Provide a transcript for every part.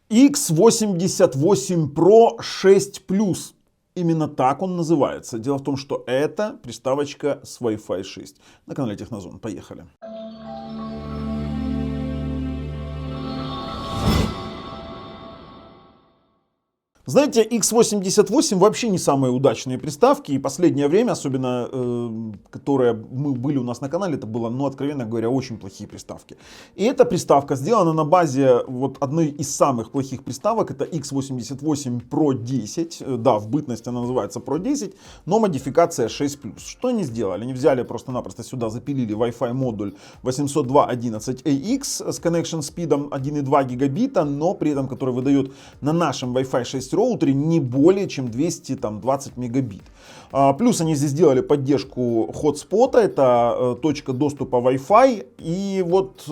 X88 Pro 6 Plus. Именно так он называется. Дело в том, что это приставочка с Wi-Fi 6. На канале Технозон. Поехали. Знаете, X88 вообще не самые удачные приставки, и последнее время, особенно которые были у нас на канале, это было, откровенно говоря, очень плохие приставки. И эта приставка сделана на базе вот одной из самых плохих приставок, это X88 Pro 10, да, в бытность она называется Pro 10, но модификация 6+. Что они сделали? Они взяли просто-напросто сюда, запилили Wi-Fi модуль 802.11ax с connection speed 1,2 гигабита, но при этом, который выдает на нашем Wi-Fi 6 роутере не более чем 220 мегабит. Плюс они здесь сделали поддержку хотспота, это точка доступа Wi-Fi, и вот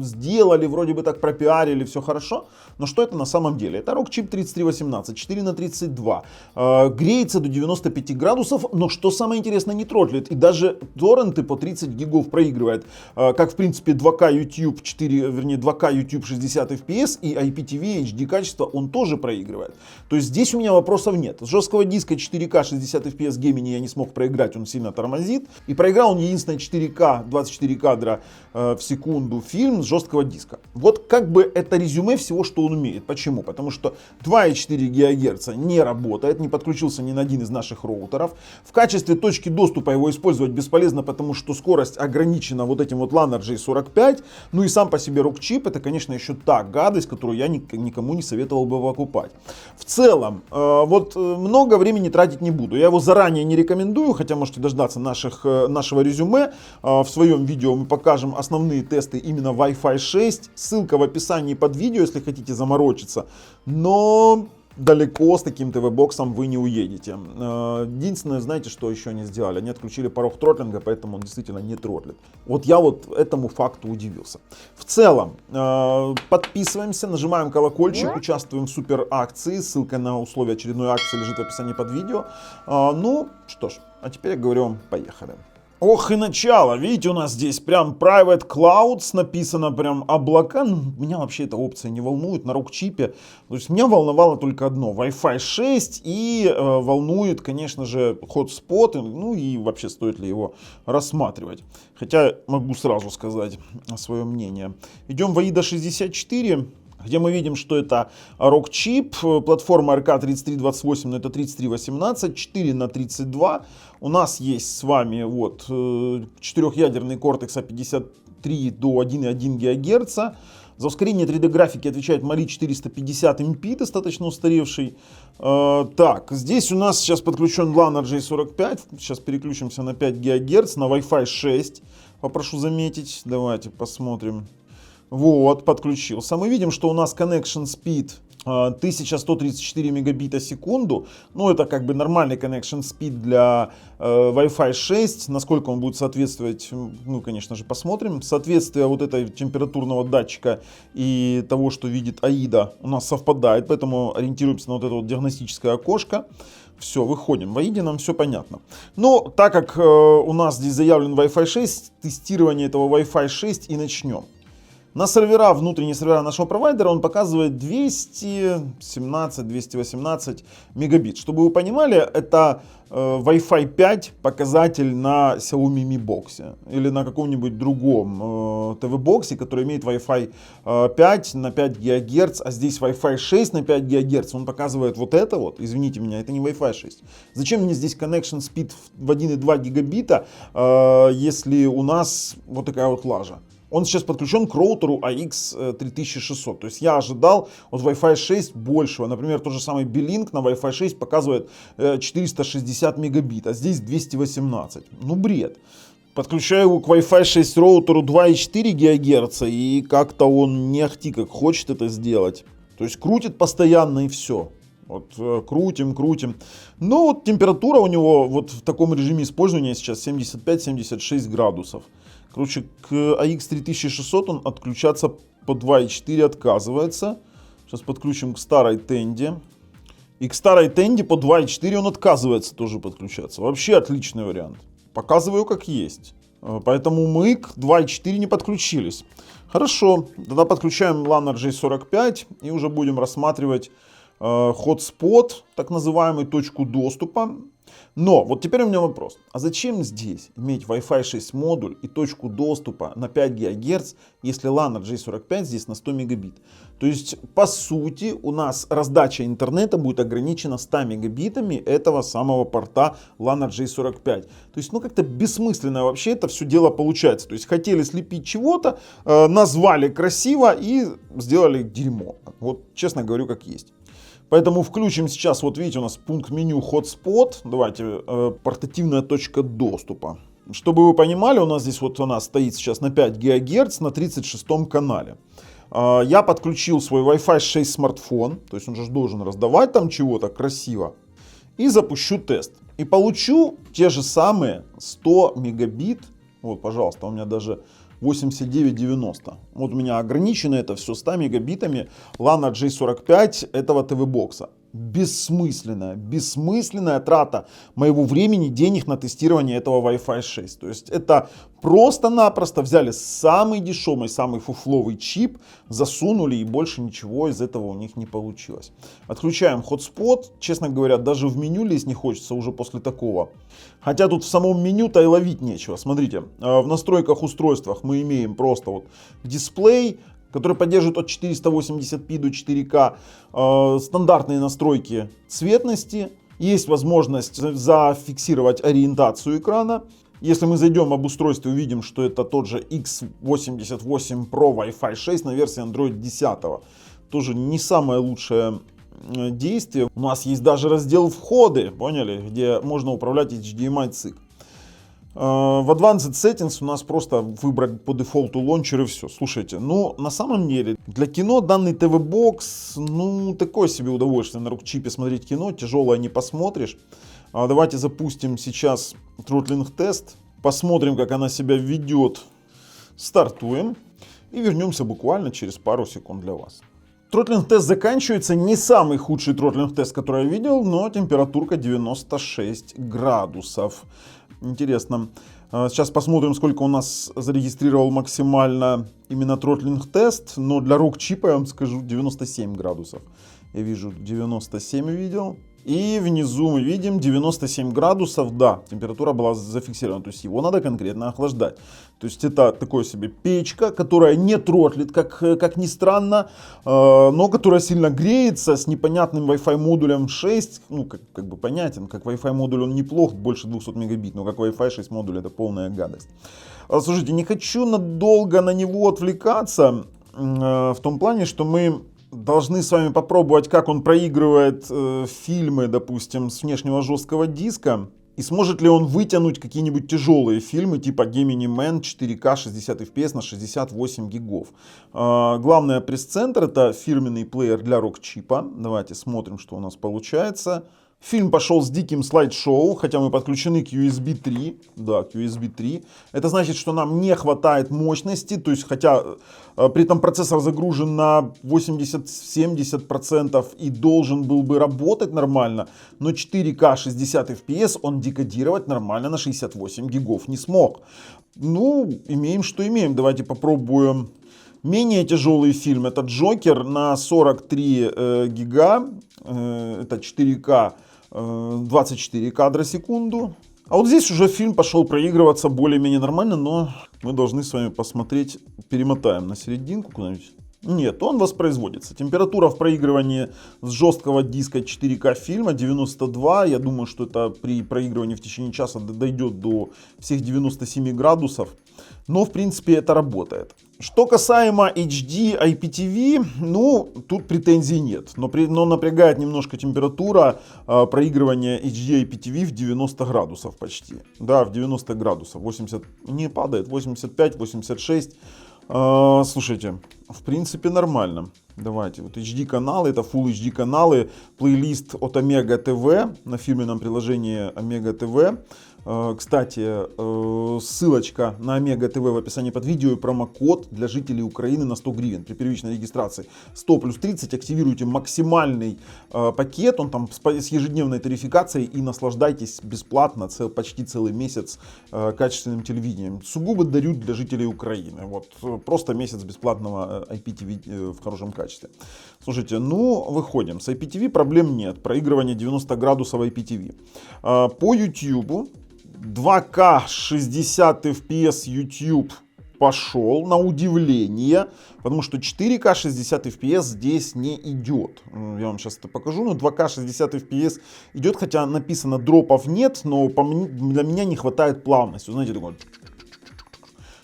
сделали, вроде бы так пропиарили, все хорошо, но что это на самом деле? Это ROG Chip 3318, 4х32, греется до 95 градусов, но что самое интересное, не тротлит, и даже торренты по 30 гигов проигрывает, как в принципе 2К YouTube 2К YouTube 60 FPS и IPTV HD качество он тоже проигрывает. То есть здесь у меня вопросов нет. С жесткого диска 4К 60 FPS Gemini я не смог проиграть, он сильно тормозит. И проиграл он единственное 4К 24 кадра в секунду фильм с жесткого диска. Вот как бы это резюме всего, что он умеет. Почему? Потому что 2,4 ГГц не работает, не подключился ни на один из наших роутеров. В качестве точки доступа его использовать бесполезно, потому что скорость ограничена вот этим вот LAN RJ45. Ну и сам по себе ROG Chip это, конечно, еще та гадость, которую я никому не советовал бы покупать. В целом, вот много времени тратить не буду. Я его заранее не рекомендую, хотя можете дождаться нашего резюме. В своем видео мы покажем основные тесты именно Wi-Fi 6. Ссылка в описании под видео, если хотите заморочиться. Но далеко с таким ТВ-боксом вы не уедете. Единственное, знаете, что еще они сделали? Они отключили порог тротлинга, поэтому он действительно не тротлит. Вот я вот этому факту удивился. В целом, подписываемся, нажимаем колокольчик, участвуем в супер акции. Ссылка на условия очередной акции лежит в описании под видео. Ну, что ж, а теперь я говорю вам, поехали. Ох и начало, видите, у нас здесь прям Private Clouds написано, прям облака. Меня вообще эта опция не волнует на ROG чипе. То есть меня волновало только одно, Wi-Fi 6 и волнует, конечно же, хотспот, ну и вообще стоит ли его рассматривать. Хотя могу сразу сказать свое мнение. Идем в AIDA 64. Где мы видим, что это ROG Chip, платформа RK3328, но это 3318, 4х32. У нас есть с вами вот 4-ядерный Cortex A53 до 1,1 ГГц. За ускорение 3D графики отвечает Mali 450 MP, достаточно устаревший. Так, здесь у нас сейчас подключен LAN RJ45. Сейчас переключимся на 5 ГГц, на Wi-Fi 6. Попрошу заметить. Давайте посмотрим. Вот, подключился. Мы видим, что у нас connection speed 1134 мегабита в секунду. Ну, это как бы нормальный connection speed для Wi-Fi 6. Насколько он будет соответствовать, ну, конечно же, посмотрим. Соответствие вот этой температурного датчика и того, что видит AIDA, у нас совпадает. Поэтому ориентируемся на вот это вот диагностическое окошко. Все, выходим. В AIDA нам все понятно. Но так как у нас здесь заявлен Wi-Fi 6, тестирование этого Wi-Fi 6 и начнем. На сервера, внутренние сервера нашего провайдера он показывает 217-218 мегабит. Чтобы вы понимали, это Wi-Fi 5 показатель на Xiaomi Mi Box или на каком-нибудь другом ТВ-боксе, который имеет Wi-Fi 5 на 5 ГГц, а здесь Wi-Fi 6 на 5 ГГц. Он показывает вот это вот. Извините меня, это не Wi-Fi 6. Зачем мне здесь connection speed в 1,2 гигабита, если у нас вот такая вот лажа? Он сейчас подключен к роутеру AX3600. То есть я ожидал от Wi-Fi 6 большего. Например, тот же самый Beelink на Wi-Fi 6 показывает 460 мегабит, а здесь 218. Ну бред. Подключаю его к Wi-Fi 6 роутеру 2,4 ГГц, и как-то он не ахти как хочет это сделать. То есть крутит постоянно и все. Вот крутим. Но вот температура у него вот в таком режиме использования сейчас 75-76 градусов. Короче, к AX3600 он отключаться по 2.4 отказывается. Сейчас подключим к старой Тенде. И к старой Тенде по 2.4 он отказывается тоже подключаться. Вообще отличный вариант. Показываю как есть. Поэтому мы к 2.4 не подключились. Хорошо, тогда подключаем LAN RJ45 и уже будем рассматривать hotspot, так называемый, точку доступа. Но вот теперь у меня вопрос. А зачем здесь иметь Wi-Fi 6 модуль и точку доступа на 5 ГГц, если LAN RJ45 здесь на 100 мегабит? То есть, по сути, у нас раздача интернета будет ограничена 100 мегабитами этого самого порта LAN RJ45. То есть, ну как-то бессмысленно вообще это все дело получается. То есть, хотели слепить чего-то, назвали красиво и сделали дерьмо. Вот честно говорю, как есть. Поэтому включим сейчас, вот видите, у нас пункт меню Hotspot. Давайте, портативная точка доступа. Чтобы вы понимали, у нас здесь вот она стоит сейчас на 5 ГГц на 36 канале. Я подключил свой Wi-Fi 6 смартфон, то есть он же должен раздавать там чего-то красиво. И запущу тест. И получу те же самые 100 мегабит. Вот, пожалуйста, у меня даже 89.90. Вот у меня ограничено это все 100 мегабитами LAN RJ45 этого ТВ-бокса. Бессмысленная трата моего времени, денег на тестирование этого Wi-Fi 6. То есть это просто-напросто взяли самый дешевый, самый фуфловый чип, засунули, и больше ничего из этого у них не получилось. Отключаем Hotspot. Честно говоря, даже в меню лезть не хочется уже после такого. Хотя тут в самом меню-то и ловить нечего. Смотрите, в настройках устройствах мы имеем просто вот дисплей, который поддерживает от 480p до 4К, стандартные настройки цветности, есть возможность зафиксировать ориентацию экрана. Если мы зайдем об устройстве, увидим, что это тот же X88 Pro Wi-Fi 6 на версии Android 10. Тоже не самое лучшее действие. У нас есть даже раздел входы, поняли, где можно управлять HDMI цик. В Advanced Settings у нас просто выбрать по дефолту лончер и все. Слушайте, ну на самом деле для кино данный ТВ-бокс, ну такое себе удовольствие на рукчипе смотреть кино, тяжелое не посмотришь. Давайте запустим сейчас тротлинг тест, посмотрим, как она себя ведет. Стартуем и вернемся буквально через пару секунд для вас. Тротлинг тест заканчивается, не самый худший тротлинг тест, который я видел, но температурка 96 градусов. Интересно. Сейчас посмотрим, сколько у нас зарегистрировал максимально именно тротлинг тест. Но для рок-чипа, я вам скажу, 97 градусов. Я вижу 97 видел. И внизу мы видим 97 градусов. Да, температура была зафиксирована. То есть его надо конкретно охлаждать. То есть это такое себе печка, которая не тротлит, как ни странно, но которая сильно греется с непонятным Wi-Fi модулем 6. Ну, как бы понятен, как Wi-Fi модуль он неплох, больше 200 мегабит, но как Wi-Fi 6 модуль это полная гадость. Слушайте, не хочу надолго на него отвлекаться, в том плане, что мы должны с вами попробовать, как он проигрывает фильмы, допустим, с внешнего жесткого диска. И сможет ли он вытянуть какие-нибудь тяжелые фильмы типа Gemini Man 4К 60 FPS на 68 гигов. Главное, пресс-центр — это фирменный плеер для рок-чипа. Давайте смотрим, что у нас получается. Фильм пошел с диким слайд-шоу, хотя мы подключены к USB 3. Да, к USB 3. Это значит, что нам не хватает мощности, то есть, хотя при этом процессор загружен на 80-70% и должен был бы работать нормально, но 4К 60 FPS он декодировать нормально на 68 гигов не смог. Ну, имеем, что имеем. Давайте попробуем. Менее тяжелый фильм — это Джокер на 43 гига, это 4К, 24 кадра в секунду. А вот здесь уже фильм пошел проигрываться более-менее нормально, но мы должны с вами посмотреть, перемотаем на серединку куда-нибудь. Нет, он воспроизводится. Температура в проигрывании с жесткого диска 4К фильма 92. Я думаю, что это при проигрывании в течение часа дойдет до всех 97 градусов. Но в принципе это работает. Что касаемо HD IPTV, ну тут претензий нет. Но напрягает немножко температура проигрывания HD IPTV в 90 градусов почти. Да, в 90 градусов. 80 не падает, 85-86. Слушайте, в принципе нормально. Давайте, вот HD каналы, это Full HD каналы, плейлист от Омега ТВ на фирменном приложении Омега ТВ. Кстати, ссылочка на Омега ТВ в описании под видео и промокод для жителей Украины на 100 гривен. При первичной регистрации 100 плюс 30 активируйте максимальный пакет, он там с ежедневной тарификацией, и наслаждайтесь бесплатно почти целый месяц качественным телевидением. Сугубо дарю для жителей Украины. Вот, просто месяц бесплатного IPTV в хорошем качестве. Слушайте, ну выходим. С IPTV проблем нет. Проигрывание 90 градусов IPTV. По YouTube 2К 60 FPS YouTube пошел, на удивление, потому что 4К 60 FPS здесь не идет. Я вам сейчас это покажу, но 2К 60 FPS идет, хотя написано дропов нет, но для меня не хватает плавности. Вы знаете,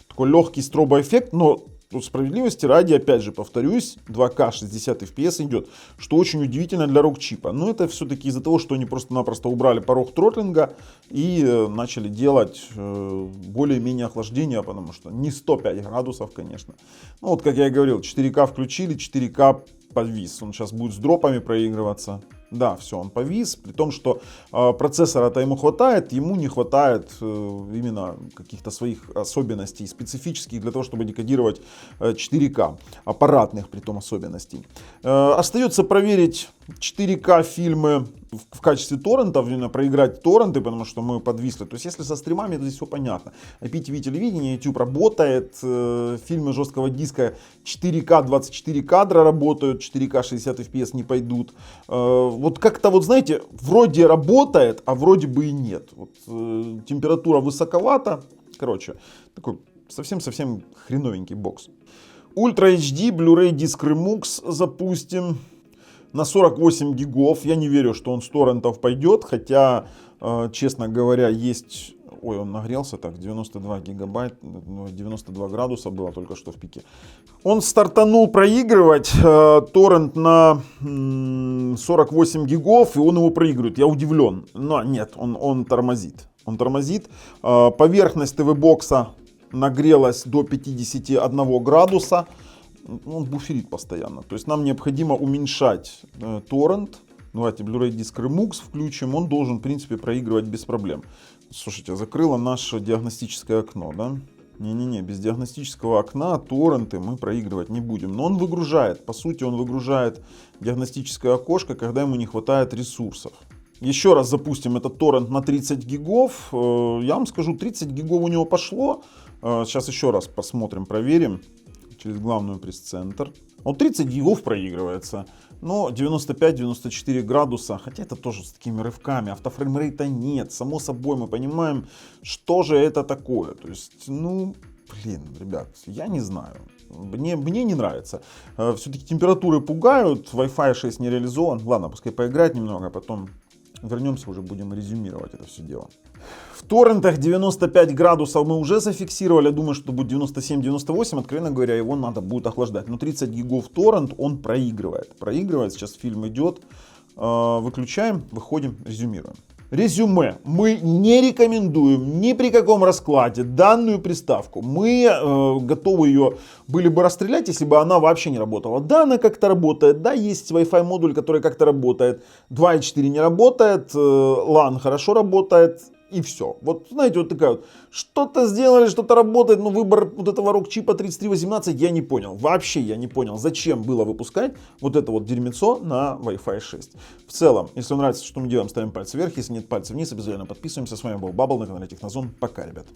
такой легкий стробоэффект, но справедливости ради, опять же повторюсь, 2К 60 FPS идет, что очень удивительно для рок-чипа. Но это все-таки из-за того, что они просто-напросто убрали порог тротлинга и начали делать более-менее охлаждение, потому что не 105 градусов, конечно. Ну вот, как я и говорил, 4К включили, 4К повис. Он сейчас будет с дропами проигрываться. Да, все, он повис, при том, что процессора-то ему хватает, ему не хватает именно каких-то своих особенностей специфических для того, чтобы декодировать 4К, аппаратных при том особенностей. Остается проверить 4К фильмы в качестве торрентов, именно проиграть торренты, потому что мы подвисли. То есть, если со стримами, то здесь все понятно. IPTV телевидение, YouTube работает, фильмы жесткого диска 4К 24 кадра работают, 4К 60 FPS не пойдут. Вот как-то, вот знаете, вроде работает, а вроде бы и нет. Вот, температура высоковата. Короче, такой совсем-совсем хреновенький бокс. Ultra HD, Blu-ray диск Remux запустим. На 48 гигов. Я не верю, что он с торрентов пойдет. Хотя, честно говоря, есть... Ой, он нагрелся так. 92 гигабайт, 92 градуса было только что в пике. Он стартанул проигрывать торрент на 48 гигов. И он его проигрывает. Я удивлен. Но нет, он тормозит. Он тормозит. Поверхность ТВ-бокса нагрелась до 51 градуса. Он буферит постоянно. То есть нам необходимо уменьшать торрент. Давайте Blu-ray диск Remux включим. Он должен, в принципе, проигрывать без проблем. Слушайте, закрыло наше диагностическое окно, да? Не-не-не, без диагностического окна торренты мы проигрывать не будем. Но он выгружает. По сути, он выгружает диагностическое окошко, когда ему не хватает ресурсов. Еще раз запустим этот торрент на 30 гигов. Я вам скажу, 30 гигов у него пошло. Сейчас еще раз посмотрим, проверим. Через главную пресс-центр. Вот 30 гигов проигрывается. Но 95-94 градуса. Хотя это тоже с такими рывками. Автофреймрейта нет. Само собой мы понимаем, что же это такое. То есть, ну, блин, ребят, я не знаю. Мне не нравится. Все-таки температуры пугают. Wi-Fi 6 не реализован. Ладно, пускай поиграть немного, а потом вернемся, уже будем резюмировать это все дело. В торрентах 95 градусов мы уже зафиксировали. Думаю, что будет 97-98. Откровенно говоря, его надо будет охлаждать. Но 30 гигов торрент он проигрывает. Проигрывает. Сейчас фильм идет. Выключаем, выходим, резюмируем. Резюме. Мы не рекомендуем ни при каком раскладе данную приставку. Мы готовы ее были бы расстрелять, если бы она вообще не работала. Да, она как-то работает. Да, есть Wi-Fi модуль, который как-то работает. 2.4 не работает. LAN хорошо работает. И все. Вот знаете, вот такая вот. Что-то сделали, что-то работает, но выбор вот этого рок-чипа 3318 я не понял. Вообще я не понял, зачем было выпускать вот это вот дерьмецо на Wi-Fi 6. В целом, если вам нравится, что мы делаем, ставим пальцы вверх. Если нет, пальцы вниз. Обязательно подписываемся. С вами был Бабл на канале Технозон. Пока, ребят.